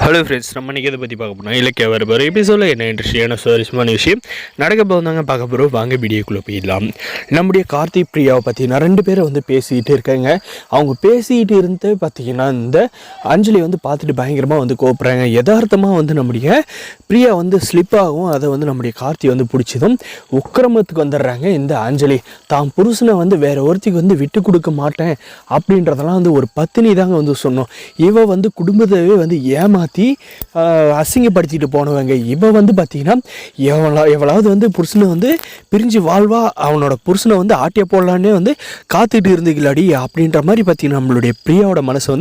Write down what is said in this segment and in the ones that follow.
Hello friends, நம்ம இன்றைக்கி இதை பற்றி பார்க்க போனால் இலக்கிய வரப்போகிற எபிசோடில் என்ன இன்ட்ரெஸ்டிங்கான சுவாரஸ்யமான விஷயம் நடக்க போதாங்க பார்க்க போகிறோம். வாங்க வீடியோக்குள்ளே போயிடலாம். நம்முடைய கார்த்திக் பிரியாவை பார்த்தீங்கன்னா 2 பேரை பேசிக்கிட்டு இருக்காங்க. அவங்க பேசிக்கிட்டு இருந்து பார்த்தீங்கன்னா இந்த அஞ்சலி பார்த்துட்டு பயங்கரமாக கோப்புறாங்க. யதார்த்தமாக நம்முடைய பிரியா ஸ்லிப் ஆகும். அதை நம்முடைய கார்த்தி பிடிச்சதும் உக்கிரமத்துக்கு வந்துடுறாங்க. இந்த அஞ்சலி தான் புருஷனை வேற ஒருத்திக்கு விட்டு கொடுக்க மாட்டேன் அப்படின்றதெல்லாம் ஒரு பத்தினி தாங்க சொன்னோம். இவ குடும்பத்தவே ஏமாற்றி அசிங்கப்படுத்திட்டு போனவங்க. இவ பார்த்தீங்கன்னா எவ்வளவு புருஷனை பிரிஞ்சு வாழ்வா, அவனோட புருஷனை ஆட்டிய போடலான்னே காத்துட்டு இருந்துக்கலாடி அப்படின்ற மாதிரி பார்த்தீங்கன்னா நம்மளுடைய பிரியாவோட மனசை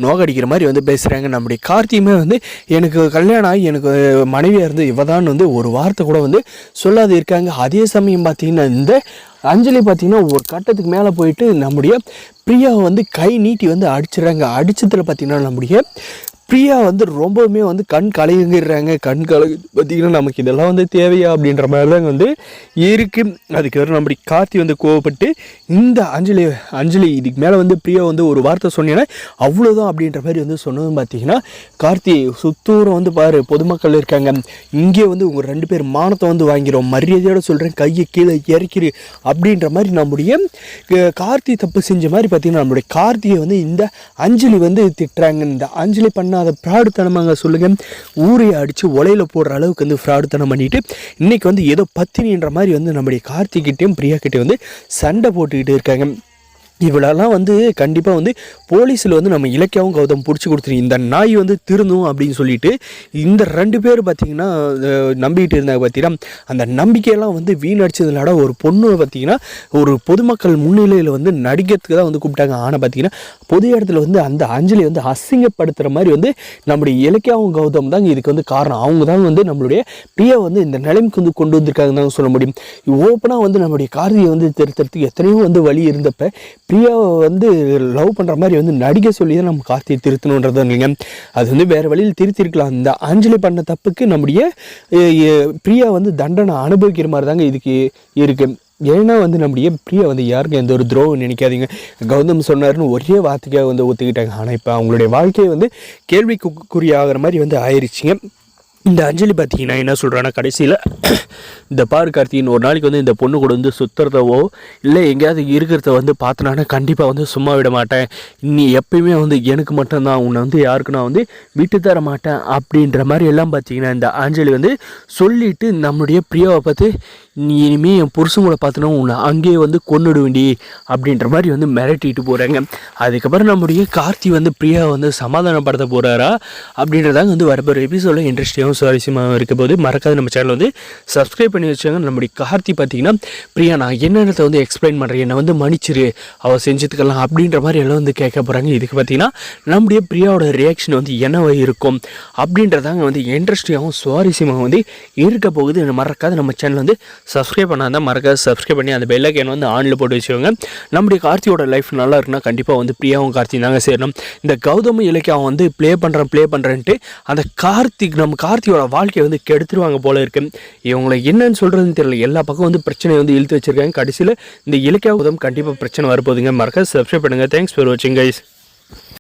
நோகடிக்கிற மாதிரி பேசுகிறாங்க. நம்முடைய கார்த்தியுமே எனக்கு கல்யாணம் ஆகி எனக்கு மனைவியாக இருந்து இவதான் ஒரு வார்த்தை கூட சொல்லாது இருக்காங்க. அதே சமயம் பார்த்தீங்கன்னா இந்த அஞ்சலி பார்த்தீங்கன்னா ஒரு கட்டத்துக்கு மேலே போயிட்டு நம்முடைய பிரியாவை கை நீட்டி அடிச்சிடறாங்க. அடிச்சதில் பார்த்தீங்கன்னா நம்முடைய பிரியா ரொம்பவுமே கண் கலங்கிடுறாங்க. கண் கலங்கு பார்த்திங்கன்னா நமக்கு இதெல்லாம் தேவையா அப்படின்ற மாதிரி தாங்க இருக்குது. அதுக்கு நம்முடைய கார்த்தி கோவப்பட்டு இந்த அஞ்சலி இதுக்கு மேலே பிரியா ஒரு வார்த்தை சொன்னீங்கன்னா அவ்வளோதான் அப்படின்ற மாதிரி சொன்னதும் பார்த்திங்கன்னா கார்த்தி சுத்தூரம் பாரு பொதுமக்கள் இருக்காங்க, இங்கே உங்கள் 2 பேர் மானத்தை வாங்கிறோம், மரியாதையோடு சொல்கிறேன், கையை கீழே இறக்கிரு அப்படின்ற மாதிரி நம்முடைய கார்த்தி தப்பு செஞ்ச மாதிரி பார்த்திங்கன்னா நம்மளுடைய கார்த்தியை இந்த அஞ்சலி திட்டுறாங்க. இந்த அஞ்சலி பண்ண அதை ஃப்ராடுத்தனமாங்க சொல்லுங்கள். ஊரையை அடித்து ஒலையில் போடுற அளவுக்கு ஃப்ராடுத்தனம் பண்ணிவிட்டு இன்றைக்கி ஏதோ பத்தினின்ற மாதிரி நம்முடைய கார்த்திகிட்டையும் பிரியாக்கிட்டே சண்டை போட்டுக்கிட்டு இருக்காங்க. இவ்வளோலாம் கண்டிப்பாக போலீஸில் நம்ம இலக்கியாவும் கௌதம் பிடிச்சி கொடுத்துரு, இந்த நாய் திருந்தும் அப்படின்னு சொல்லிட்டு இந்த 2 பேர் பார்த்திங்கன்னா நம்பிக்கிட்டு இருந்தாங்க. பார்த்தீங்கன்னா அந்த நம்பிக்கையெல்லாம் வீணடிச்சதுனால ஒரு பொண்ணு பார்த்திங்கன்னா ஒரு பொதுமக்கள் முன்னிலையில் நடிக்கிறதுக்கு தான் கூப்பிட்டாங்க. ஆனால் பார்த்திங்கன்னா பொது இடத்துல அந்த அஞ்சலி அசிங்கப்படுத்துகிற மாதிரி நம்முடைய இலக்கியாவும் கௌதம் தாங்க இதுக்கு காரணம். அவங்க தான் நம்மளுடைய பிரியா இந்த நிலைமைக்கு கொண்டு வந்திருக்காங்கன்னு தான் சொல்ல முடியும். ஓப்பனாக நம்முடைய கார்த்தியை திருத்தறதுக்கு எத்தனையோ வழி இருந்தப்போ பிரியாவை லவ் பண்ணுற மாதிரி நடிக்க சொல்லி தான் நம்ம கார்த்தியை திருத்தணுன்றது இல்லைங்க. அது வேறு வழியில் திருத்திருக்கலாம். இந்த அஞ்சலி பண்ண தப்புக்கு நம்முடைய பிரியா தண்டனை அனுபவிக்கிற மாதிரி தாங்க இதுக்கு இருக்குது. ஏன்னா நம்முடைய பிரியா யாருக்கும் எந்த ஒரு துரோகம் நினைக்காதீங்க, கௌதம் சொன்னார்னு ஒரே வார்த்தைக்காக ஒத்துக்கிட்டாங்க. ஆனால் இப்போ அவங்களுடைய வாழ்க்கையை கேள்விக்குறியாகிற மாதிரி ஆயிடுச்சிங்க. இந்த அஞ்சலி பார்த்தீங்கன்னா என்ன சொல்கிறான்னா கடைசியில் இந்த பாரு கார்த்தின்னு ஒரு நாளைக்கு இந்த பொண்ணு கூட சுற்றுறதவோ இல்லை எங்கேயாவது இருக்கிறத பார்த்தனான்னா கண்டிப்பாக சும்மா விட மாட்டேன், நீ எப்பயுமே எனக்கு மட்டும்தான், உன்னை யாருக்கு நான் விட்டு தர மாட்டேன் அப்படின்ற மாதிரி எல்லாம் பார்த்தீங்கன்னா இந்த அஞ்சலி சொல்லிவிட்டு நம்முடைய பிரியாவை பார்த்து நீ இனிமேல் என் புருஷன் கூட பார்த்தோன்னா உன்னை அங்கேயே கொன்னுட வேண்டி அப்படின்ற மாதிரி மிரட்டிட்டு போகிறாங்க. அதுக்கப்புறம் நம்முடைய கார்த்தி பிரியாவை சமாதானப்படுத்த போகிறாரா அப்படின்றதாங்க வரப்போகிற எபிசோடில் இன்ட்ரெஸ்டிங்காகவும் சுவாரஸ்யமாக இருக்க போது மறக்காத நம்ம சேனல் சப்ஸ்கிரைப் பண்ணி வச்சாங்க. நம்முடைய கார்த்தி பார்த்தீங்கன்னா பிரியா நான் என்னென்னத்தை எக்ஸ்பிளைன் பண்ணுறேன், என்னை மன்னிச்சிரு அவள் செஞ்சதுக்கெல்லாம் அப்படின்ற மாதிரி எல்லாம் கேட்க போகிறாங்க. இதுக்கு பார்த்தீங்கன்னா நம்முடைய பிரியாவோட ரியாக்ஷன் என்னவா இருக்கும் அப்படின்றதாங்க இன்ட்ரெஸ்டிங்காகவும் சுவாரஸ்யமாக இருக்க போகுது. மறக்காத நம்ம சேனல் சப்ஸ்கிரைப் பண்ணாதான் மறக்காத சப்ஸ்கிரைப் பண்ணி அந்த பெல் ஐக்கான் ஆனில் போட்டு வச்சுக்கோங்க. நம்முடைய கார்த்தியோட லைஃப் நல்லா இருக்குன்னா கண்டிப்பாக பிரியாவும் கார்த்தி தாங்க சேரணும். இந்த கௌதமும் இலக்கிய அவன் ப்ளே பண்ணுறேன்ட்டு அந்த நம்ம கார்த்தியோட வாழ்க்கையை கெடுத்துருவாங்க போல இருக்கு. இவங்களை என்னன்னு சொல்கிறதுன்னு தெரியல. எல்லா பக்கம் பிரச்சனை இழுத்து வச்சிருக்காங்க. கடைசியில் இந்த இலக்கிய கௌதம் கண்டிப்பாக பிரச்சனை வரப்போகுதுங்க. மறக்காத சப்ஸ்கிரைப் பண்ணுங்கள். தேங்க்ஸ் ஃபார் வாட்சிங் கைஸ்.